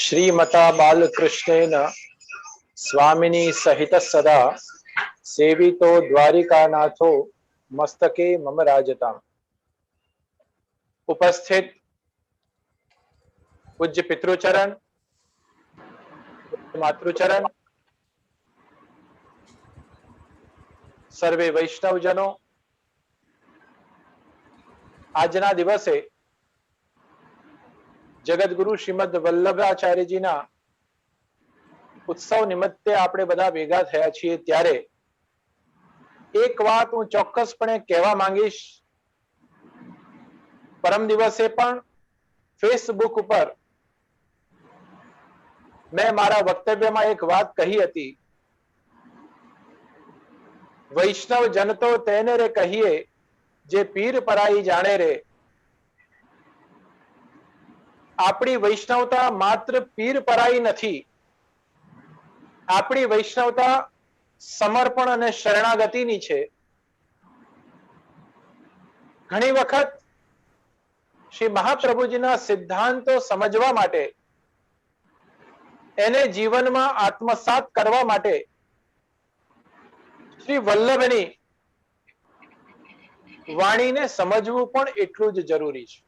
श्रीमता बालकृष्णेन स्वामिनी सहित सदा सेवितो द्वारिकानाथो मस्तके मम राजताम। उपस्थित पूज्य पितृचरण, मातृचरण, सर्वे वैष्णवजनों, આજના દિવસે જગતગુરુ શ્રીમદ વલ્લભાચાર્યજીના ઉત્સવ નિમિત્તે આપણે બધા ભેગા થયા છીએ ત્યારે એક વાત હું ચોક્કસપણે કહેવા માંગીશ. પરમ દિવસે પણ ફેસબુક ઉપર મેં મારા વક્તવ્યમાં એક વાત કહી હતી, વૈષ્ણવ જન તો તેને રે કહીએ જે પીર પરાઈ જાણે રે. આપણી વૈષ્ણવતા માત્ર પીર પરાઈ નથી, આપણી વૈષ્ણવતા સમર્પણ અને શરણાગતિની છે. ઘણી વખત શ્રી મહાપ્રભુજીના સિદ્ધાંતો સમજવા માટે, એને જીવનમાં આત્મસાત કરવા માટે શ્રી વલ્લભની વાણીને સમજવું પણ એટલું જ જરૂરી છે.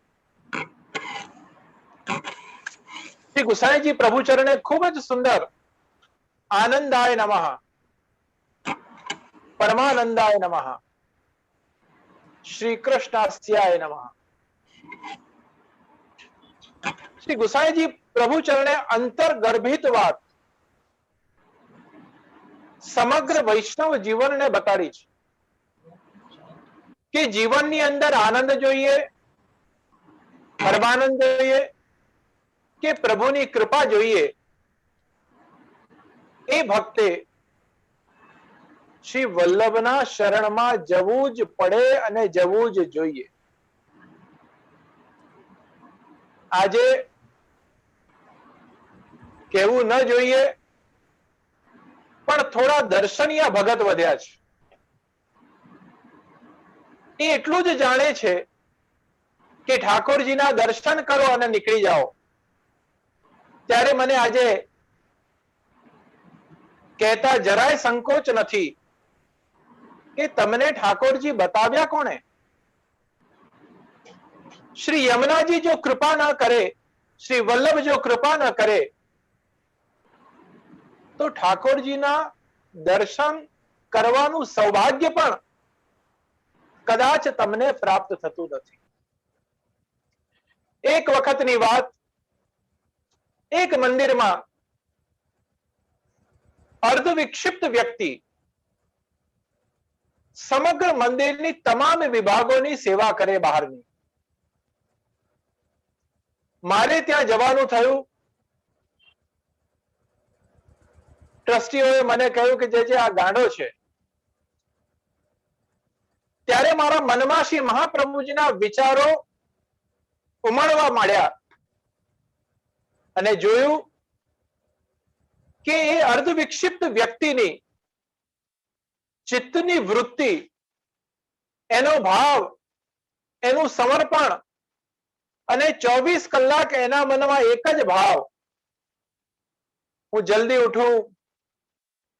શ્રી ગુસાઈજી પ્રભુચરણે ખૂબ જ સુંદર આનંદાય નમઃ, પરમાનંદાય નમઃ, શ્રી કૃષ્ણાસ્યાય નમઃ. શ્રી ગુસાઈજી પ્રભુચરણે અંતર્ગર્ભિત વાત સમગ્ર વૈષ્ણવ જીવનને બતાડી છે કે જીવનની અંદર આનંદ જોઈએ, પરમાનંદ જોઈએ કે પ્રભુની કૃપા જોઈએ, એ ભક્તે શ્રી વલ્લભના શરણમાં જવું જ પડે અને જવું જ જોઈએ. આજે કહેવું ન જોઈએ પણ થોડા દર્શનીય ભગત વધ્યા છે. એ એટલું જ જાણે છે કે ઠાકોરજીના દર્શન કરો અને નીકળી જાઓ. ત્યારે મને આજે કહેતા જરાય સંકોચ નથી કે તમને ઠાકોરજી બતાવ્યા કોણે? શ્રી યમુનાજી જો કૃપા ન કરે, શ્રી વલ્લભ જો કૃપા ન કરે, તો ઠાકોરજીના દર્શન કરવાનું સૌભાગ્ય પણ કદાચ તમને પ્રાપ્ત થતું નથી. એક વખતની વાત, એક મંદિરમાં અર્ધ વિક્ષિપ્ત વ્યક્તિ સમગ્ર મંદિરની તમામ વિભાગોની સેવા કરે બહારની. મારે ત્યાં જવાનું થયું. ટ્રસ્ટીઓએ મને કહ્યું કે જે આ ગાંડો છે. ત્યારે મારા મનમાં શ્રી મહાપ્રભુજીના વિચારો ઉમળવા માંડ્યા અને જોયું કે એ અર્ધ વિક્ષિપ્ત વ્યક્તિની ચિત્તની વૃત્તિ, એનો ભાવ, એનું સમર્પણ અને 24 કલાક એના મનમાં એક જ ભાવ, હું જલ્દી ઉઠું,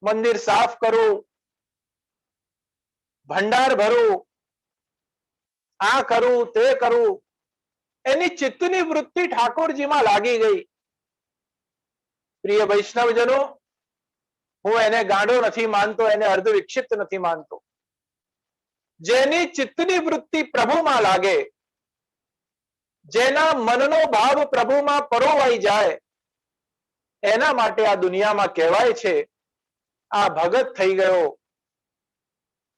મંદિર સાફ કરું, ભંડાર ભરું, આ કરું તે કરું. એની ચિત્તની વૃત્તિ ઠાકોરજીમાં લાગી ગઈ. પ્રિય વૈષ્ણવજનો, હું એને ગાંડો નથી માનતો, એને અર્ધ વિક્ષિપ્ત નથી માનતો. જેની ચિત્તની વૃત્તિ પ્રભુમાં લાગે, જેના મનનો ભાવ પ્રભુમાં પરોવાઈ જાય, એના માટે આ દુનિયામાં કહેવાય છે આ ભગત થઈ ગયો,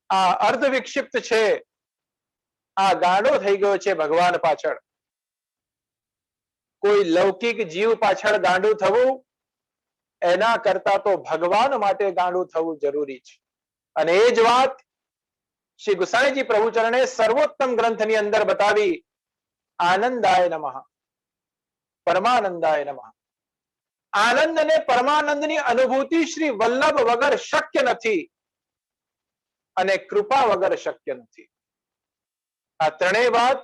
આ અર્ધ વિક્ષિપ્ત છે, આ ગાંડો થઈ ગયો છે ભગવાન પાછળ. કોઈ લૌકિક જીવ પાછળ ગાંડું થવું એના કરતા તો ભગવાન માટે ગાંડું થવું જરૂરી છે. અને એ જ વાત શ્રી ગુસાઈજી પ્રભુચરણે સર્વોત્તમ ગ્રંથની અંદર બતાવી. આનંદાય નમઃ, પરમાનંદાય નમઃ. આનંદ અને પરમાનંદની અનુભૂતિ શ્રી વલ્લભ વગર શક્ય નથી અને કૃપા વગર શક્ય નથી. આ ત્રણેય વાત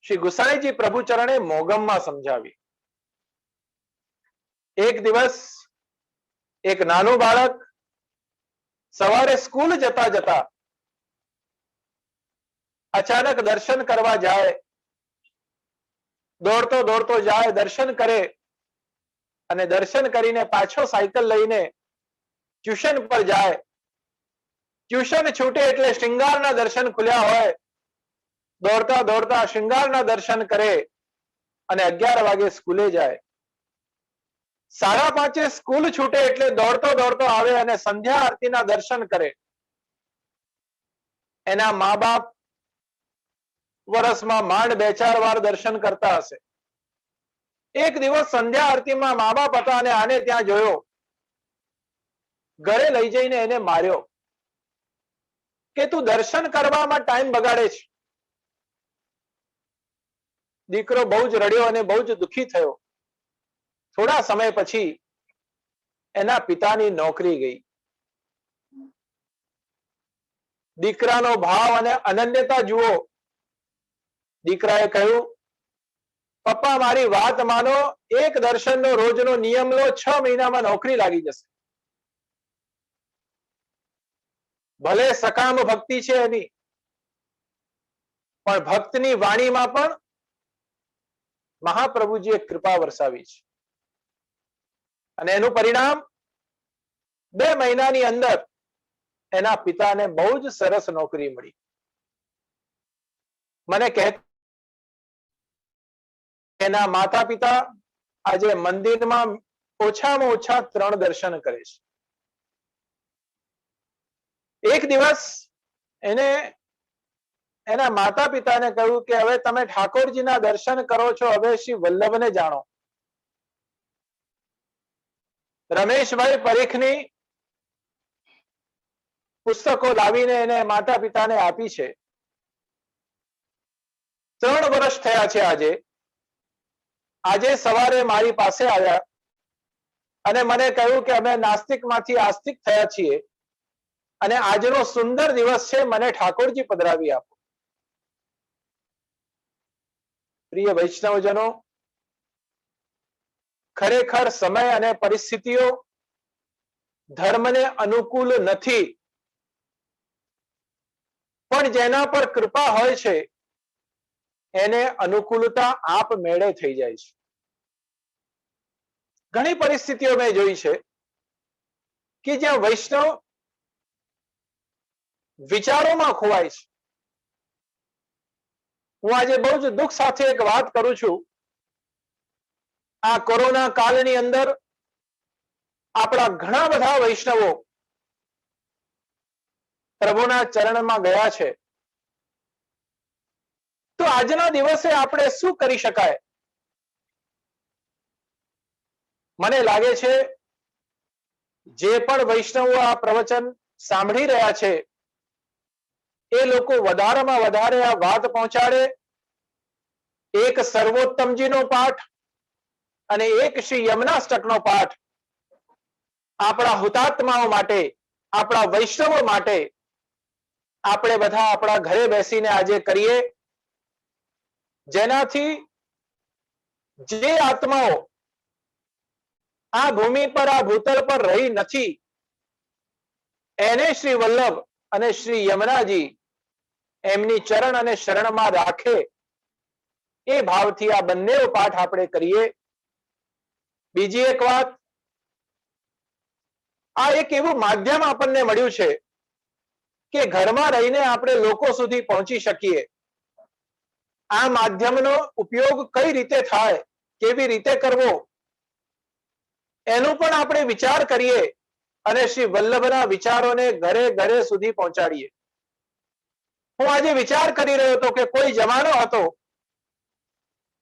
શ્રી ગુસાઈજી પ્રભુચરણે મોગમમાં સમજાવી. એક દિવસ એક નાનું બાળક સવારે સ્કૂલ જતા જતા અચાનક દર્શન કરવા જાય, દોડતો દોડતો જાય, દર્શન કરે અને દર્શન કરીને પાછો સાયકલ લઈને ટ્યુશન પર જાય. ટ્યુશન છૂટે એટલે શ્રૃંગારના દર્શન ખુલ્યા હોય, દોડતા દોડતા શ્રૃંગારના દર્શન કરે અને 11 વાગે સ્કૂલે જાય. 5:30 સ્કૂલ છૂટે એટલે દોડતો દોડતો આવે અને સંધ્યા આરતીના દર્શન કરે. એના મા બાપ વર્ષમાં માંડ 2-4 વાર દર્શન કરતા હશે. એક દિવસ સંધ્યા આરતીમાં મા બાપ હતા અને આને ત્યાં જોયો. ઘરે લઈ જઈને એને માર્યો કે તું દર્શન કરવામાં ટાઈમ બગાડે છે. દીકરો બહુ જ રડ્યો અને બહુ જ દુઃખી થયો. થોડા સમય પછી એના પિતાની નોકરી ગઈ. દીકરાનો ભાવ અને અનન્યતા જુઓ. દીકરાએ કહ્યું, પપ્પા મારી વાત માનો, એક દર્શનનો રોજનો નિયમ લો, 6 મહિનામાં નોકરી લાગી જશે. ભલે સકામ ભક્તિ છે એની, પણ ભક્તની વાણીમાં પણ મહાપ્રભુજીએ કૃપા વરસાવી છે અને એનું પરિણામ 2 મહિનાની અંદર એના પિતાને બહુ જ સરસ નોકરી મળી. મને કહે એના માતા પિતા આજે મંદિરમાં ઓછામાં ઓછા 3 દર્શન કરે છે. એક દિવસ એને એના માતા પિતાને કહ્યું કે હવે તમે ઠાકોરજીના દર્શન કરો છો, હવે શ્રી વલ્લભને જાણો. રમેશભાઈ પરીખની પુસ્તકો લાવીને એને માતા પિતાને આપી છે. 3 વર્ષ થયા છે આજે. આજે સવારે મારી પાસે આવ્યા અને મને કહ્યું કે અમે નાસ્તિકમાંથી આસ્તિક થયા છીએ અને આજનો સુંદર દિવસ છે, મને ઠાકોરજી પધરાવી આપો. પ્રિય વૈષ્ણવજનો, ખરેખર સમય અને પરિસ્થિતિઓ ધર્મને અનુકૂળ નથી, પણ જેના પર કૃપા હોય છે એને અનુકૂળતા આપમેળે થઈ જાય છે. ઘણી પરિસ્થિતિઓ મેં જોઈ છે કે જ્યાં વૈષ્ણવ વિચારોમાં ખોવાય છે. હું આજે બહુ જ દુઃખ સાથે એક વાત કરું છું. આ કોરોના કાળની અંદર આપણા ઘણા બધા વૈષ્ણવો પ્રભુના ચરણમાં ગયા છે. તો આજના દિવસે આપણે શું કરી શકાય? મને લાગે છે જે પણ વૈષ્ણવો આ પ્રવચન સાંભળી રહ્યા છે એ લોકો વધારેમાં વધારે આ વાત પહોંચાડે. એક સર્વોત્તમજીનો પાઠ અને એક શ્રી યમનાષ્ટકનો પાઠ આપણા હુતાત્માઓ માટે, આપણા વૈષ્ણવો માટે આપણે બધા આપણા ઘરે બેસીને આજે કરીએ, જેનાથી જે આત્માઓ આ ભૂમિ પર, આ ભૂતલ પર રહી નથી, એને શ્રી વલ્લભ અને શ્રી યમુનાજી એમની ચરણ અને શરણમાં રાખે એ ભાવથી આ બંને પાઠ આપણે કરીએ. બીજી એક વાત, આ એક એવું માધ્યમ આપણને મળ્યું છે કે ઘરમાં રહીને આપણે લોકો સુધી પહોંચી શકીએ. આ માધ્યમનો ઉપયોગ કઈ રીતે થાય, કેવી રીતે કરવો, એનો પણ આપણે વિચાર કરીએ અને શ્રી વલ્લભના વિચારોને ઘરે ઘરે સુધી પહોંચાડીએ. હું આજે વિચાર કરી રહ્યો હતો કે કોઈ જમાનો હતો,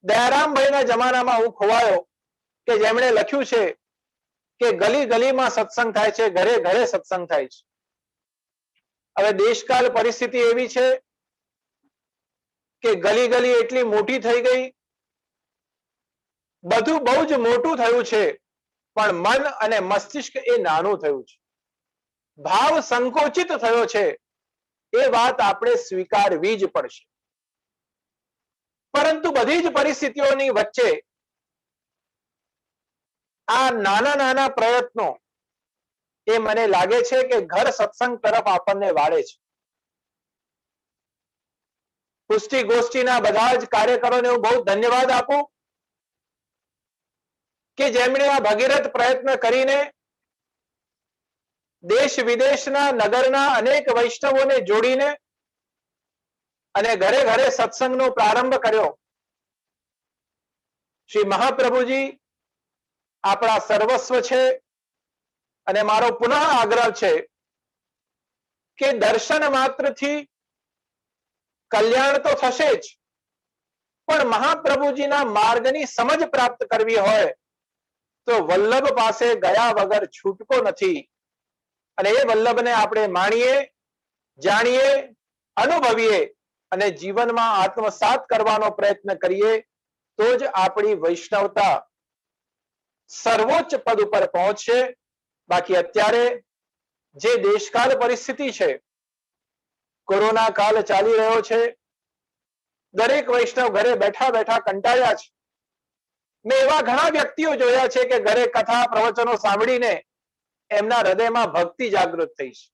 દયારામભાઈના જમાનામાં હું ખોવાયો, કે જેમણે લખ્યું છે કે ગલી ગલીમાં સત્સંગ થાય છે, ઘરે ઘરે સત્સંગ થાય છે. હવે દેશકાલ પરિસ્થિતિ એવી છે કે ગલી ગલી એટલી મોટી થઈ ગઈ, બધું બહુ જ મોટું થયું છે, પણ મન અને મસ્તિષ્ક એ નાનું થયું છે. ભાવ સંકોચિત થયો છે, એ વાત આપણે સ્વીકારવી જ પડશે. પરંતુ બધી જ પરિસ્થિતિઓની વચ્ચે આ નાના નાના પ્રયત્નો એ મને લાગે છે કે ઘર સત્સંગ તરફ આપણને વાળે છે. પુષ્ટિ ગોષ્ઠીના બધા જ કાર્યકરોને હું બહુ ધન્યવાદ આપું કે જેમણે આ ભગીરથ પ્રયત્ન કરીને દેશ વિદેશના નગરના અનેક વૈષ્ણવોને જોડીને અને ઘરે ઘરે સત્સંગનો પ્રારંભ કર્યો. શ્રી મહાપ્રભુજી આપણા સર્વસ્વ છે અને મારો પુનઃ આગ્રહ છે કે દર્શન માત્રથી કલ્યાણ તો થશે જ, પણ મહાપ્રભુજીના માર્ગની સમજ પ્રાપ્ત કરવી હોય તો વલ્લભ પાસે ગયા વગર છૂટકો નથી. અને એ વલ્લભને આપણે માણીએ, જાણીએ, અનુભવીએ અને જીવનમાં આત્મસાત કરવાનો પ્રયત્ન કરીએ તો જ આપણી વૈષ્ણવતા સર્વોચ્ચ પદ ઉપર પહોંચશે. બાકી અત્યારે જે દેશકાળ પરિસ્થિતિ છે, કોરોના કાળ ચાલી રહ્યો છે, દરેક વૈષ્ણવ ઘરે બેઠા બેઠા કંટાળ્યા છે. મેં એવા ઘણા વ્યક્તિઓ જોયા છે કે ઘરે કથા પ્રવચનો સાંભળીને એમના હૃદયમાં ભક્તિ જાગૃત થઈ છે.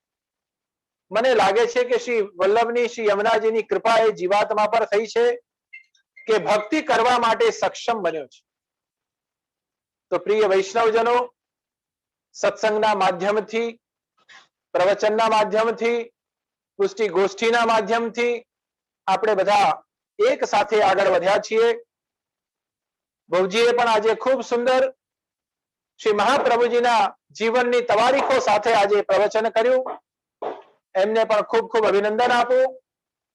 મને લાગે છે કે શ્રી વલ્લભની, શ્રી યમુનાજીની કૃપા એ જીવાત્મા પર થઈ છે કે ભક્તિ કરવા માટે સક્ષમ બન્યો છે. તો પ્રિય વૈષ્ણવજનો, સત્સંગના માધ્યમથી, પ્રવચનના માધ્યમથી, પુષ્ટિ ગોષ્ઠીના માધ્યમથી આપણે બધા એક સાથે આગળ વધ્યા છીએ. બહુજીએ પણ આજે ખૂબ સુંદર શ્રી મહાપ્રભુજીના જીવનની તવારીખો સાથે આજે પ્રવચન કર્યું. એમને પણ ખૂબ ખૂબ અભિનંદન આપું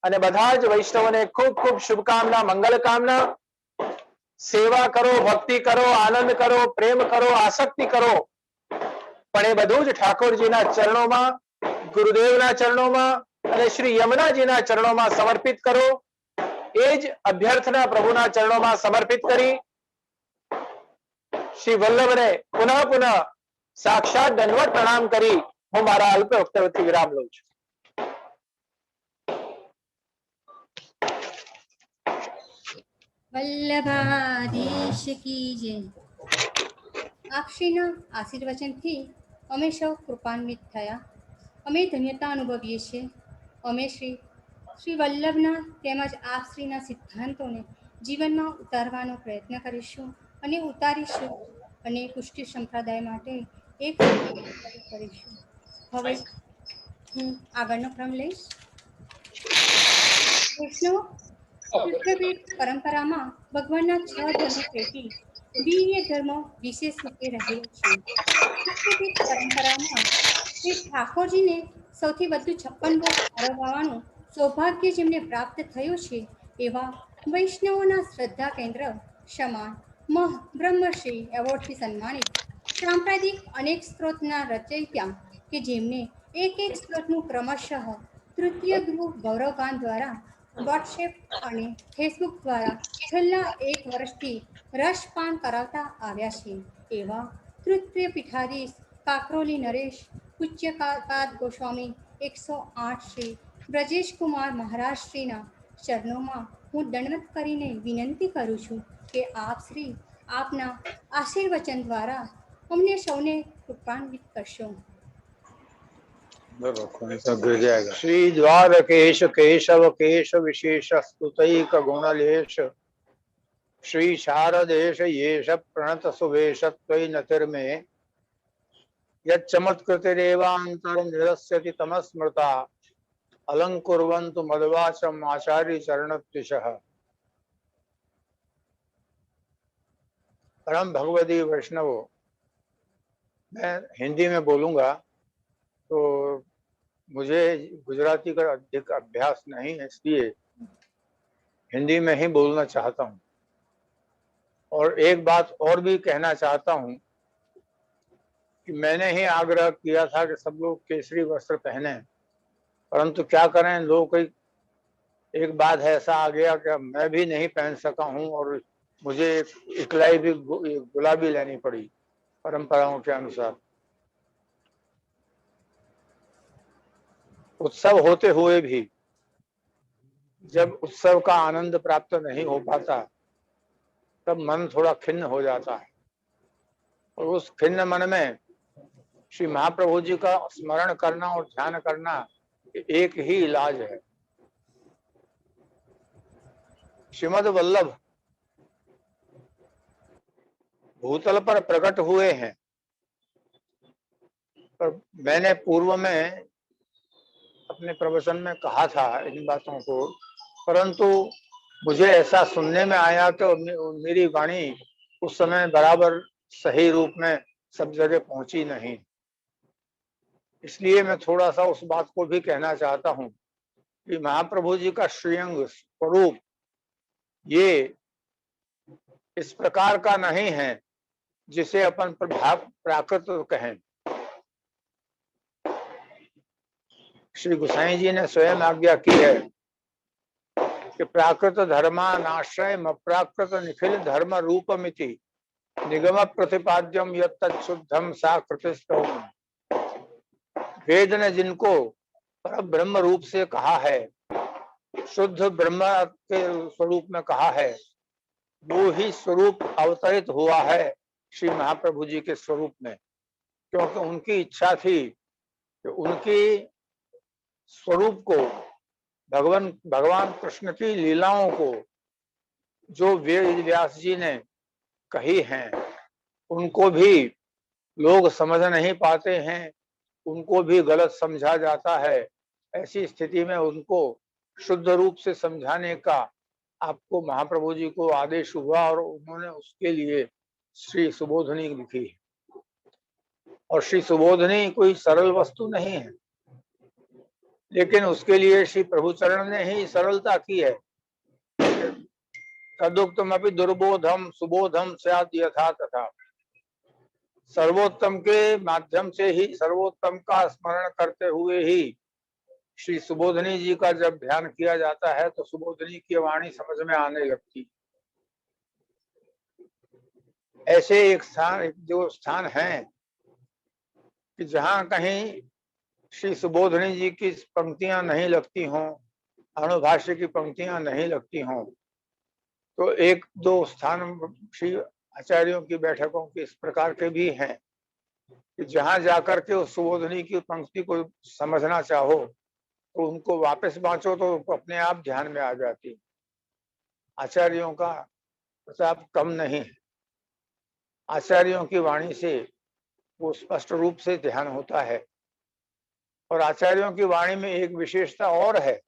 અને બધા જ વૈષ્ણવોને ખૂબ ખૂબ શુભકામના, મંગલ કામના. સેવા કરો, ભક્તિ કરો, આનંદ કરો, પ્રેમ કરો, આસક્તિ કરો, પણ એ બધું જ ઠાકોરજીના ચરણોમાં, ગુરુદેવના ચરણોમાં અને શ્રી યમુનાજીના ચરણોમાં સમર્પિત કરો. એ જ અભ્યર્થના પ્રભુના ચરણોમાં સમર્પિત કરી શ્રી વલ્લભને પુનઃ પુનઃ સાક્ષાત દંડવત પ્રણામ કરી હું મારા અલ્પ વક્તવ્યથી વિરામ લઉં છું. વલ્લભાધીશ કી જય. આપશ્રીના આશીર્વચનથી અમે સૌ કૃપાન્વિત થયા. અમે ધન્યતા અનુભવીએ છીએ. અમે શ્રી વલ્લભના તેમજ આપશ્રીના સિદ્ધાંતોને જીવનમાં ઉતારવાનો પ્રયત્ન કરીશું અને ઉતારીશું અને પુષ્ટિ સંપ્રદાય માટે એક કરીશું. હવે હું આગળનો ક્રમ લઈશ. વૈષ્ણવ સૂત્રપીઠ પરંપરામાં ભગવાનના 6 ધર્મો પૈકી વીર્ય ધર્મ વિશેષ રૂપે રહેલો છે. સૂત્રપીઠ પરંપરામાં શ્રી ઠાકોરજીને સૌથી વધુ 56 ભોગ આરવવાનું સૌભાગ્ય જેમને પ્રાપ્ત થયું છે એવા વૈષ્ણવોના શ્રદ્ધા કેન્દ્ર સમાન બ્રહ્મશ્રી એવોર્ડથી સન્માનિત સાંપ્રદાયિક અનેક સ્ત્રોતના રચયિતા કે જેમને એક એક સ્ત્રોતનું ક્રમશઃ તૃતીય ગૃહ ગૌરવગાન દ્વારા વોટ્સએપ અને ફેસબુક દ્વારા છેલ્લા 1 વર્ષથી રસપાન કરાવતા આવ્યા છે એવા તૃતીય પીઠાધીશ કાકરોલી નરેશ, પૂજ્યપાદ ગોસ્વામી 108 શ્રી બ્રજેશ કુમાર મહારાજ શ્રીના ચરણોમાં હું દંડવત કરીને વિનંતી કરું છું કે આપ શ્રી આપના આશીર્વચન દ્વારા અમને સૌને કૃપાન્વિત કરશો. श्री द्वारकेश केशव केश विशेष स्तुतैक गुणलेश श्री शारदेश येष प्रणत सुवेश त्वयि नतिर्मे यच्चमत्कृतिरेवान्तर निरस्यति तमस्मृता अलंकुर्वन्तु मद्वाचम आचार्य चरणत्विषः. परम भगवती वैष्णवों, मैं हिंदी में बोलूंगा तो मुझे गुजराती का अधिक अभ्यास नहीं है, इसलिए हिंदी में ही बोलना चाहता हूँ. और एक बात और भी कहना चाहता हूँ कि मैंने ही आग्रह किया था कि सब लोग केसरी वस्त्र पहने, परंतु क्या करें, लोग कोई एक बात है ऐसा आ गया कि मैं भी नहीं पहन सका हूँ और मुझे इकलाई भी गुलाबी लेनी पड़ी परंपराओं के अनुसार. उत्सव होते हुए भी जब उत्सव का आनंद प्राप्त नहीं हो पाता तब मन थोड़ा खिन्न हो जाता है. और उस खिन्न मन में श्री महाप्रभु जी का स्मरण करना और ध्यान करना एक ही इलाज है। श्रीमद् वल्लभ भूतल पर प्रकट हुए हैं, पर मैंने पूर्व में अपने प्रवचन में कहा था इन बातों को, परंतु मुझे ऐसा सुनने में आया कि मेरी वाणी उस समय बराबर सही रूप में सब जगह पहुंची नहीं। इसलिए मैं थोड़ा सा उस बात को भी कहना चाहता हूं कि महाप्रभु जी का श्रीअंग स्वरूप ये इस प्रकार का नहीं है जिसे अपन प्रभाव प्राकृत कहें। श्री गोसाई जी ने स्वयं आज्ञा की है कि प्राकृत धर्मानाश्रय अप्राकृत निखिल धर्म रूपमिति निगम प्रतिपाद्यम यत्तच्छुद्धम सा कृतिस्तौ। वेद ने जिनको पर ब्रह्म रूप से कहा है, शुद्ध ब्रह्म के स्वरूप में कहा है, वो ही स्वरूप अवतरित हुआ है श्री महाप्रभु जी के स्वरूप में, क्योंकि उनकी इच्छा थी कि उनकी स्वरूप को भगवान कृष्ण की लीलाओं को जो वेद व्यास जी ने कही हैं उनको भी लोग समझ नहीं पाते हैं, उनको भी गलत समझा जाता है। ऐसी स्थिति में उनको शुद्ध रूप से समझाने का आपको महाप्रभु जी को आदेश हुआ और उन्होंने उसके लिए श्री सुबोधनी लिखी है। और श्री सुबोधनी कोई सरल वस्तु नहीं है, लेकिन उसके लिए श्री प्रभुचरण ने ही सरलता की है। तदुक्तम अपि दुर्बोधम सुबोधम स्यात् यथा तथा। सर्वोत्तम के माध्यम से ही सर्वोत्तम का स्मरण करते हुए ही श्री सुबोधनी जी का जब ध्यान किया जाता है तो सुबोधनी की वाणी समझ में आने लगती। ऐसे एक जो स्थान है कि जहां कहीं श्री सुबोधनी जी की पंक्तियां नहीं लगती हों, अनुभाष्य की पंक्तियां नहीं लगती हों, तो एक दो स्थान श्री आचार्यों की बैठकों के इस प्रकार के भी हैं कि जहां जाकर के उस सुबोधनी की पंक्ति को समझना चाहो तो उनको वापस बांचो तो अपने आप ध्यान में आ जाती। आचार्यों का प्रताप कम नहीं, आचार्यों की वाणी से वो स्पष्ट रूप से ध्यान होता है। और आचार्यों की वाणी में एक विशेषता और है,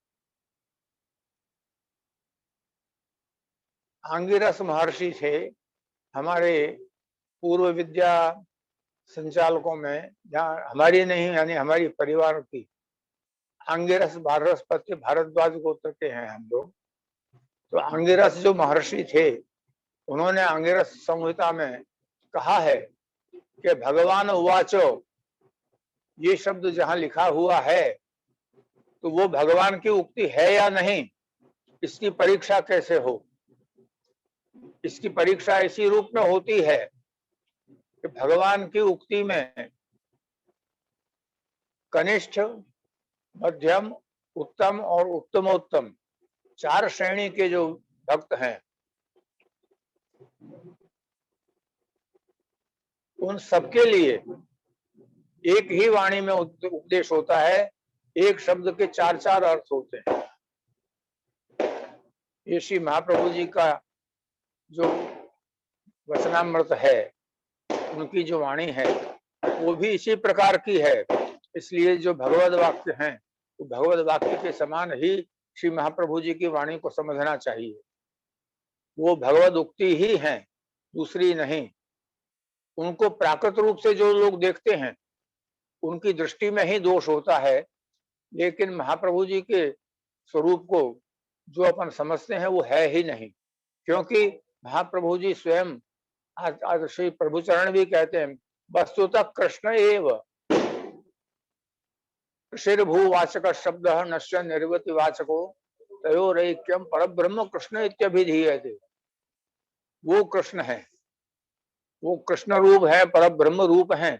आंगिरस महर्षि थे हमारे पूर्व विद्या संचालकों में, जहाँ हमारी नहीं यानी हमारी परिवार की। आंगिरस बृहस्पति भारद्वाज गोत्र के हैं हम लोग। तो आंगिरस जो महर्षि थे उन्होंने आंगिरस संहिता में कहा है कि भगवान उवाचो, ये शब्द जहां लिखा हुआ है तो वो भगवान की उक्ति है या नहीं, इसकी परीक्षा कैसे हो। इसकी परीक्षा इसी रूप में होती है कि भगवान की उक्ति में कनिष्ठ, मध्यम, उत्तम और उत्तमोत्तम 4 श्रेणी के जो भक्त हैं उन सबके लिए एक ही वाणी में उपदेश होता है, एक शब्द के 4 अर्थ होते हैं। ये श्री महाप्रभु जी का जो वचनामृत है, उनकी जो वाणी है वो भी इसी प्रकार की है। इसलिए जो भगवद वाक्य हैं वो भगवद वाक्य के समान ही श्री महाप्रभु जी की वाणी को समझना चाहिए। वो भगवद उक्ति ही है, दूसरी नहीं। उनको प्राकृत रूप से जो लोग देखते हैं उनकी दृष्टि में ही दोष होता है, लेकिन महाप्रभु जी के स्वरूप को जो अपन समझते हैं वो है ही नहीं। क्योंकि महाप्रभु जी स्वयं आज श्री प्रभुचरण भी कहते हैं, वस्तुतः कृष्ण एव ऋषिर्भूवाचक शब्द नश्य निर्वति वाचको तयोरैक्यम परब्रह्म कृष्ण इत्यभिधीयते। वो कृष्ण है, वो कृष्ण रूप है, परब्रह्म रूप है।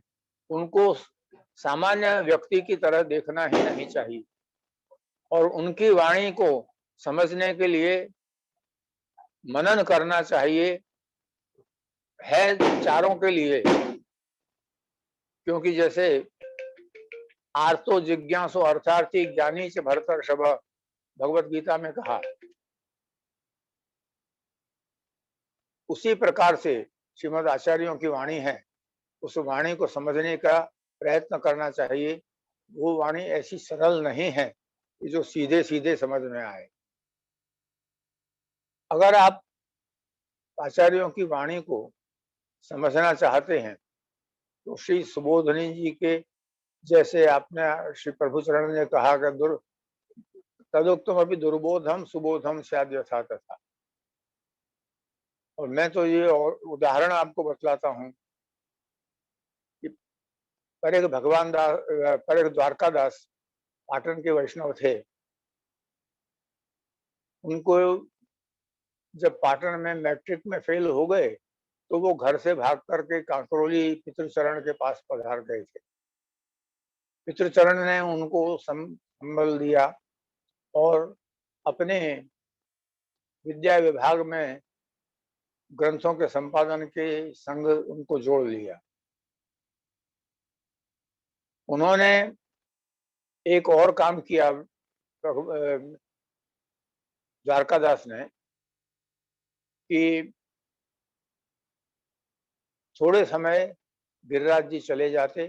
उनको सामान्य व्यक्ति की तरह देखना ही नहीं चाहिए। और उनकी वाणी को समझने के लिए मनन करना चाहिए। है चारों के लिए, क्योंकि जैसे आर्तो जिज्ञासु अर्थार्थी ज्ञानी च भरतर्षभ भगवत गीता में कहा, उसी प्रकार से श्रीमद आचार्यों की वाणी है, उस वाणी को समझने का प्रयत्न करना चाहिए। वो वाणी ऐसी सरल नहीं है कि जो सीधे सीधे समझ में आए। अगर आप आचार्यों की वाणी को समझना चाहते हैं तो श्री सुबोधनी जी के जैसे आपने श्री प्रभुचरण ने कहा कि तदुक्तम अभी दुर्बोधम सुबोधम स्याद् यथा तथा। और मैं तो ये और उदाहरण आपको बतलाता हूँ कि पर एक भगवान दास, पर एक द्वारकादास पाटन के वैष्णव थे। उनको जब पाटन में मैट्रिक में फेल हो गए तो वो घर से भाग करके कांकरोली पितृचरण के पास पधार गए थे। पितृचरण ने उनको संबल दिया और अपने विद्या विभाग में ग्रंथों के संपादन के संग उनको जोड़ लिया। उन्होंने एक और काम किया द्वारकादास ने कि थोड़े समय गिरिराज जी चले जाते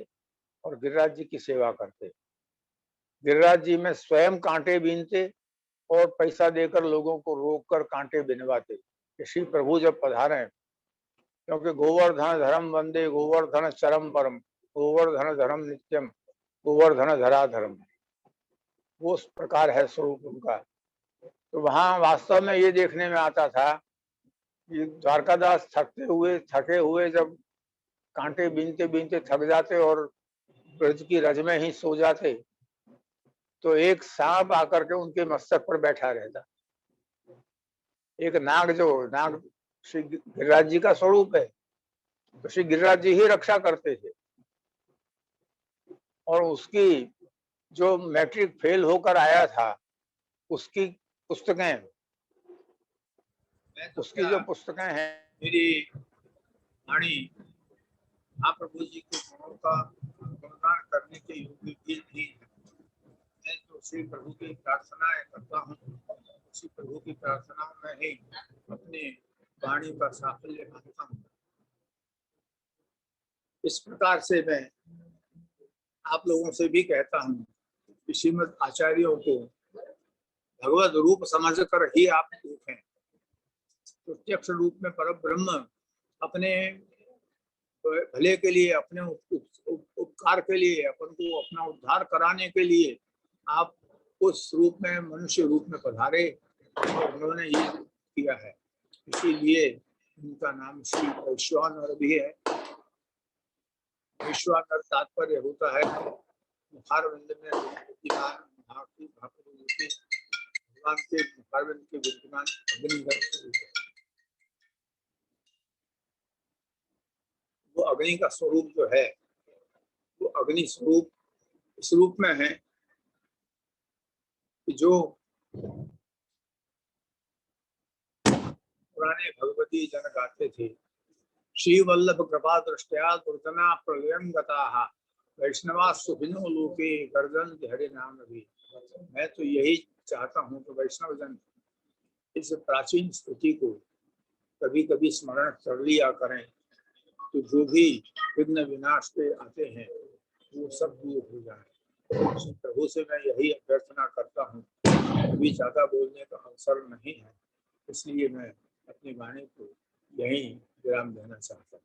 और गिरिराज जी की सेवा करते। गिरिराज जी में स्वयं कांटे बीनते और पैसा देकर लोगों को रोककर कांटे बिनवाते कि श्री प्रभु जब पधारे, क्योंकि गोवर्धन धर्म वंदे गोवर्धन चरम परम गोवर्धन धर्म नित्यम गोवर्धन धराधर्म, वो उस प्रकार है स्वरूप उनका। तो वहां वास्तव में ये देखने में आता था कि द्वारकादास थके हुए जब कांटे बीनते बीनते थक जाते और ब्रज की रज में ही सो जाते तो एक सांप आकर के उनके मस्तक पर बैठा रहता। एक नाग, जो नाग श्री गिरिराज जी का स्वरूप है, तो श्री गिरिराज जी ही रक्षा करते थे। और उसकी जो मैट्रिक फेल होकर आया था उसकी पुस्तकें, उसकी जो पुस्तकें हैं, मेरी वाणी महाप्रभु जी के गुणों का गुणगान करने के योग्य भी नहीं है। मैं तो श्री प्रभु की प्रार्थनाएं करता हूँ, उसी प्रभु की प्रार्थनाओं में ही अपनी वाणी का साफल्य मानता हूँ। इस प्रकार से मैं आप लोगों से भी कहता हूँ कि श्रीमद आचार्यों को भगवत रूप समझकर ही आप देखें। प्रत्यक्ष रूप में पर ब्रह्म अपने भले के लिए, अपने उपकार के लिए, अपन को अपना उद्धार कराने के लिए आप उस रूप में, मनुष्य रूप में पधारे और उन्होंने ये किया है। इसीलिए उनका नाम श्री वैश्वानर भी है। वैश्वानर तात्पर्य होता है मुखारविंद में भगवान के मुखारविंद के विद्यमान अग्निधर। वो अग्नि का स्वरूप जो है वो अग्नि स्वरूप इस रूप में है कि जो पुराने भगवती जन गाते थे, श्री वल्लभ कृपा दृष्टया दुर्जना प्रलयं गताः वैष्णवा सुखिनो लोके गर्जन्ति हरि नाम भी। मैं तो यही चाहता हूँ कि वैष्णव जन इस प्राचीन स्तुति को कभी कभी स्मरण कर लिया करें, तो जो भी विघ्न विनाश पे आते हैं वो सब दूर हो जाए। प्रभु से मैं यही अभ्यर्थना करता हूँ। अभी ज्यादा बोलने का अवसर नहीं है, इसलिए मैं अपनी वाणी को यहीं विराम देना चाहता हूँ।